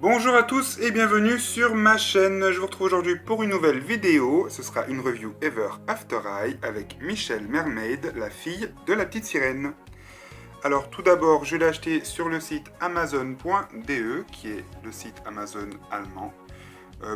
Bonjour à tous et bienvenue sur ma chaîne. Je vous retrouve aujourd'hui pour une nouvelle vidéo. Ce sera une review Ever After Eye avec Michelle Mermaid, la fille de la petite sirène. Alors tout d'abord, je l'ai acheté sur le site amazon.de, qui est le site Amazon allemand.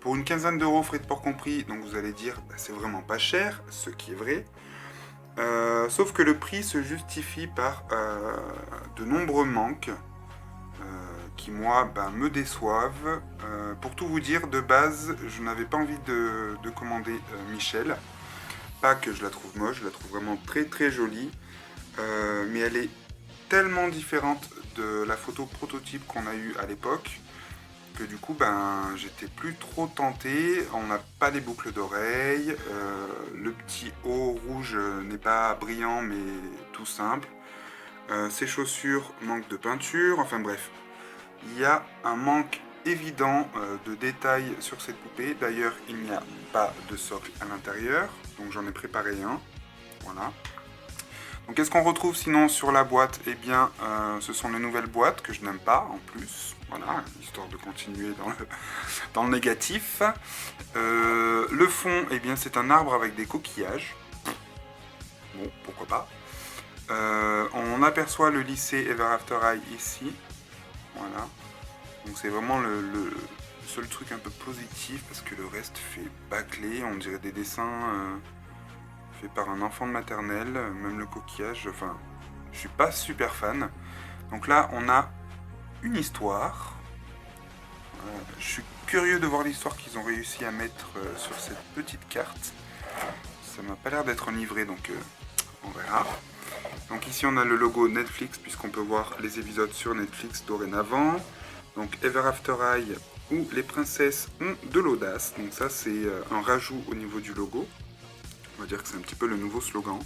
Pour une quinzaine d'euros, frais de port compris, donc vous allez dire c'est vraiment pas cher, ce qui est vrai. Sauf que le prix se justifie par de nombreux manques qui moi me déçoivent. Pour tout vous dire, de base, je n'avais pas envie de commander Michelle. Pas que je la trouve moche, je la trouve vraiment très très jolie. Mais elle est tellement différente de la photo prototype qu'on a eue à l'époque que du coup j'étais plus trop tenté. On n'a pas les boucles d'oreilles, le petit haut rouge n'est pas brillant mais tout simple. Ses chaussures manquent de peinture, enfin bref, il y a un manque évident de détails sur cette poupée. D'ailleurs, il n'y a pas de socle à l'intérieur, donc j'en ai préparé un. Voilà. Donc qu'est-ce qu'on retrouve sinon sur la boîte? Eh bien, ce sont les nouvelles boîtes que je n'aime pas en plus. Voilà, histoire de continuer dans le négatif. Le fond, eh bien, c'est un arbre avec des coquillages. Bon, pourquoi pas. On aperçoit le lycée Ever After Eye ici. Voilà. Donc c'est vraiment le seul truc un peu positif parce que le reste fait bâclé, on dirait des dessins faits par un enfant de maternelle, même le coquillage, enfin je suis pas super fan. Donc là on a une histoire. Je suis curieux de voir l'histoire qu'ils ont réussi à mettre sur cette petite carte. Ça m'a pas l'air d'être livré donc on verra. Donc ici on a le logo Netflix puisqu'on peut voir les épisodes sur Netflix dorénavant. Donc Ever After Eye où les princesses ont de l'audace. Donc ça c'est un rajout au niveau du logo. On va dire que c'est un petit peu le nouveau slogan.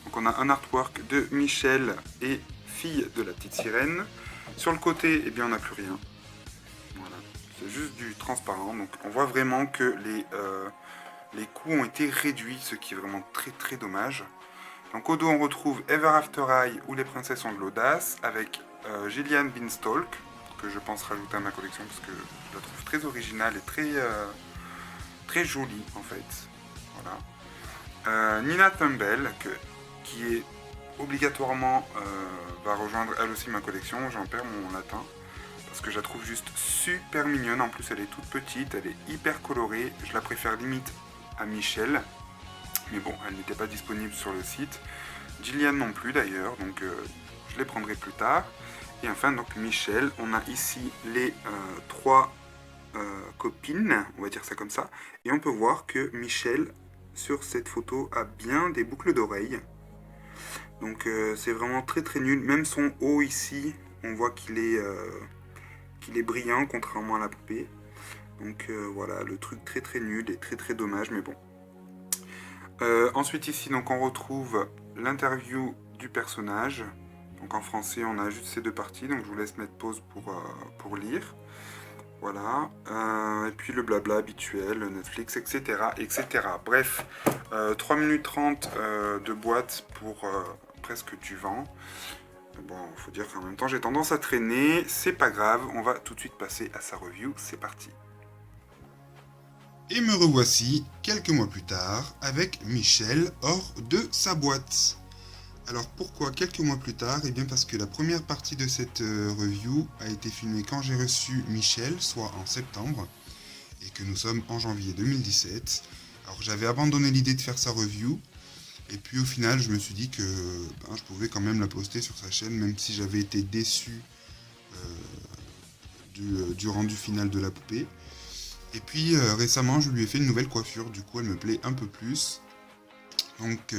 Donc on a un artwork de Michelle et fille de la petite sirène. Sur le côté, eh bien on n'a plus rien. Voilà. C'est juste du transparent. Donc on voit vraiment que les coûts ont été réduits, ce qui est vraiment très très dommage. Donc au dos on retrouve Ever After Eye où les princesses ont de l'audace avec Gillian Beanstalk que je pense rajouter à ma collection parce que je la trouve très originale et très jolie en fait. Voilà. Nina Tumble qui est obligatoirement va rejoindre elle aussi ma collection. J'en perds mon latin parce que je la trouve juste super mignonne. En plus elle est toute petite, elle est hyper colorée. Je la préfère limite à Michelle. Mais bon, elle n'était pas disponible sur le site. Gillian non plus d'ailleurs, donc je les prendrai plus tard. Et enfin, donc Michelle, on a ici les trois copines, on va dire ça comme ça. Et on peut voir que Michelle, sur cette photo, a bien des boucles d'oreilles. Donc c'est vraiment très très nul. Même son haut ici, on voit qu'il est brillant, contrairement à la poupée. Donc voilà, le truc très très nul et très très dommage, mais bon. Ensuite ici, donc on retrouve l'interview du personnage. Donc en français, on a juste ces deux parties, donc je vous laisse mettre pause pour lire. Voilà. Et puis le blabla habituel, Netflix, etc. etc. Bref, 3 minutes 30 de boîte pour presque du vent. Bon, il faut dire qu'en même temps, j'ai tendance à traîner. C'est pas grave, on va tout de suite passer à sa review. C'est parti. Et me revoici quelques mois plus tard avec Michelle hors de sa boîte. Alors pourquoi quelques mois plus tard? Eh bien parce que la première partie de cette review a été filmée quand j'ai reçu Michelle, soit en septembre, et que nous sommes en janvier 2017. Alors j'avais abandonné l'idée de faire sa review, et puis au final je me suis dit que je pouvais quand même la poster sur sa chaîne, même si j'avais été déçu du rendu final de la poupée. Et puis récemment je lui ai fait une nouvelle coiffure, du coup elle me plaît un peu plus. Donc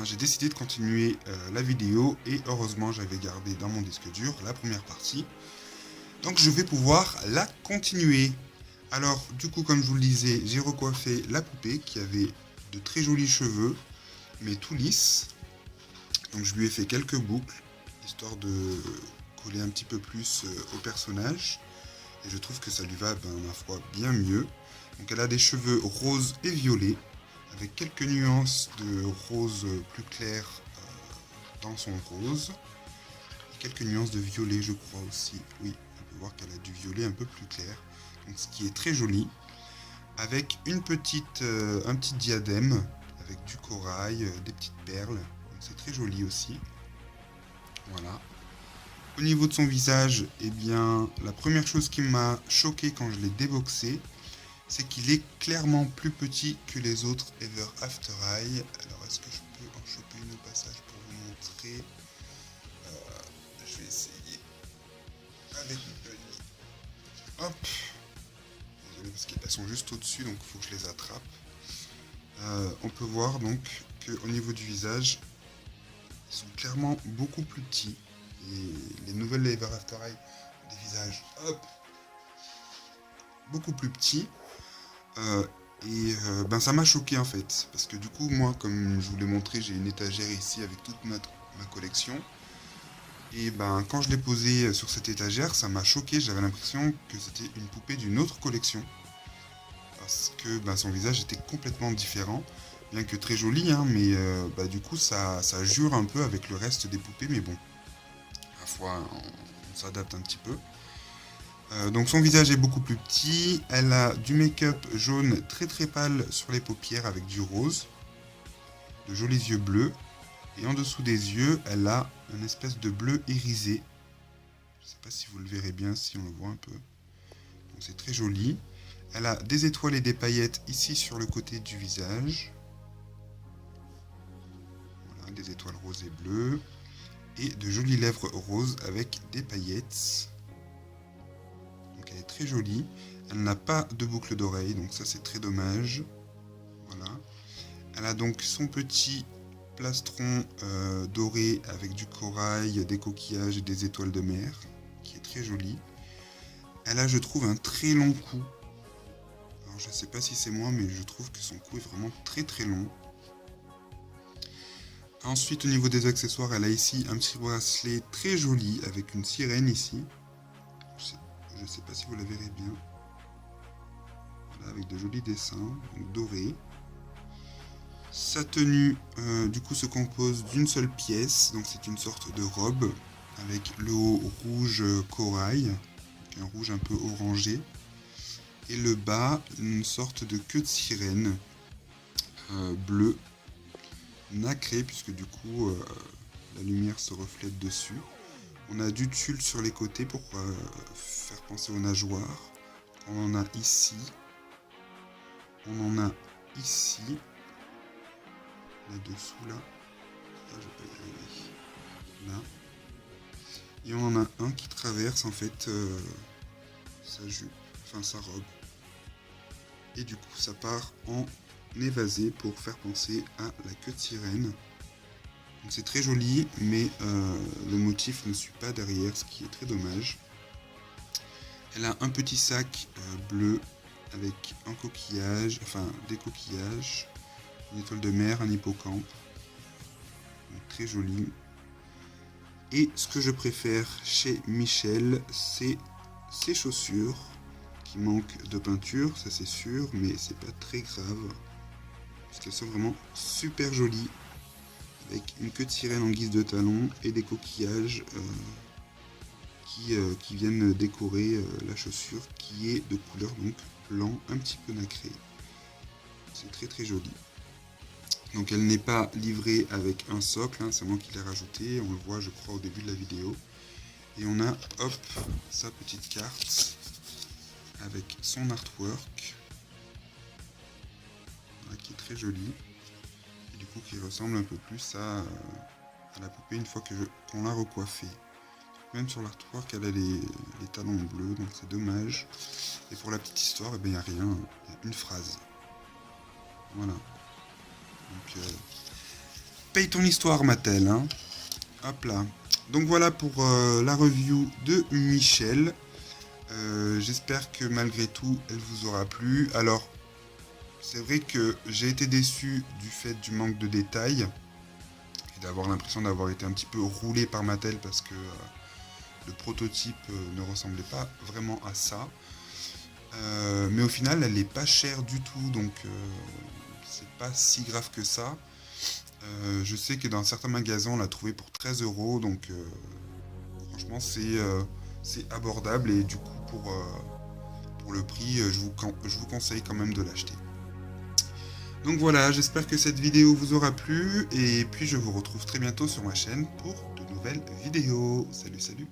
j'ai décidé de continuer la vidéo et heureusement j'avais gardé dans mon disque dur la première partie. Donc je vais pouvoir la continuer. Alors du coup comme je vous le disais, j'ai recoiffé la poupée qui avait de très jolis cheveux mais tout lisses. Donc je lui ai fait quelques boucles histoire de coller un petit peu plus au personnage. Et je trouve que ça lui va ma foi bien mieux. Donc elle a des cheveux roses et violets, avec quelques nuances de rose plus clair dans son rose. Et quelques nuances de violet je crois aussi. Oui, voir qu'elle a du violet un peu plus clair, donc ce qui est très joli, avec un petit diadème, avec du corail, des petites perles, donc c'est très joli aussi. Voilà. Au niveau de son visage, eh bien, la première chose qui m'a choqué quand je l'ai déboxé, c'est qu'il est clairement plus petit que les autres Ever After Eye. Alors, est-ce que je peux en choper une au passage pour vous montrer? Je vais essayer avec une. Hop. Désolé parce qu'elles sont juste au-dessus, donc il faut que je les attrape. On peut voir donc qu'au niveau du visage, ils sont clairement beaucoup plus petits. Et les nouvelles Ever After Eye ont des visages beaucoup plus petits. Ça m'a choqué en fait, parce que du coup moi, comme je vous l'ai montré, j'ai une étagère ici avec toute ma collection, et quand je l'ai posé sur cette étagère, ça m'a choqué, j'avais l'impression que c'était une poupée d'une autre collection, parce que son visage était complètement différent, bien que très joli, hein, mais du coup ça jure un peu avec le reste des poupées, mais bon, à la fois on s'adapte un petit peu. Donc son visage est beaucoup plus petit, elle a du make-up jaune très très pâle sur les paupières avec du rose, de jolis yeux bleus, et en dessous des yeux, elle a une espèce de bleu irisé. Je ne sais pas si vous le verrez bien, si on le voit un peu. Donc c'est très joli. Elle a des étoiles et des paillettes ici sur le côté du visage. Voilà, des étoiles roses et bleues. Et de jolies lèvres roses avec des paillettes. Elle est très jolie, elle n'a pas de boucle d'oreille, donc ça c'est très dommage. Voilà. Elle a donc son petit plastron doré avec du corail, des coquillages et des étoiles de mer, qui est très joli. Elle a, je trouve, un très long cou. Alors je sais pas si c'est moi, mais je trouve que son cou est vraiment très très long. Ensuite, au niveau des accessoires, elle a ici un petit bracelet très joli avec une sirène ici. Je ne sais pas si vous la verrez bien. Voilà, avec de jolis dessins dorés. Sa tenue du coup se compose d'une seule pièce, donc c'est une sorte de robe avec le haut rouge corail, donc un rouge un peu orangé, et le bas une sorte de queue de sirène bleue nacrée, puisque du coup la lumière se reflète dessus. On a du tulle sur les côtés pour faire penser aux nageoires. On en a ici. On en a ici. Là-dessous, là. Ah, je vais pas y arriver. Là. Et on en a un qui traverse en fait sa jupe, enfin sa robe. Et du coup, ça part en évasé pour faire penser à la queue de sirène. C'est très joli, mais le motif ne suit pas derrière, ce qui est très dommage. Elle a un petit sac bleu avec un coquillage, enfin des coquillages, une étoile de mer, un hippocampe. Donc, très joli. Et ce que je préfère chez Michel, c'est ses chaussures qui manquent de peinture, ça c'est sûr, mais c'est pas très grave. Parce qu'elles sont vraiment super jolies. Avec une queue de sirène en guise de talon et des coquillages qui viennent décorer la chaussure qui est de couleur donc blanc un petit peu nacré. C'est très très joli. Donc elle n'est pas livrée avec un socle, hein, c'est moi qui l'ai rajouté, on le voit je crois au début de la vidéo. Et on a hop sa petite carte avec son artwork qui est très joli. Du coup qui ressemble un peu plus à la poupée une fois qu'on l'a recoiffée. Même sur l'artwork elle a les talons bleus, donc c'est dommage. Et pour la petite histoire, il n'y a rien, il y a une phrase. Voilà. Donc paye ton histoire Mattel, hein. Hop là. Donc voilà pour la review de Michel. J'espère que malgré tout elle vous aura plu. Alors c'est vrai que j'ai été déçu du fait du manque de détails et d'avoir l'impression d'avoir été un petit peu roulé par Mattel parce que le prototype ne ressemblait pas vraiment à ça. Mais au final, elle n'est pas chère du tout, donc c'est pas si grave que ça. Je sais que dans certains magasins, on l'a trouvé pour 13 €, donc franchement, c'est abordable et du coup pour le prix, je vous conseille quand même de l'acheter. Donc voilà, j'espère que cette vidéo vous aura plu et puis je vous retrouve très bientôt sur ma chaîne pour de nouvelles vidéos. Salut, salut!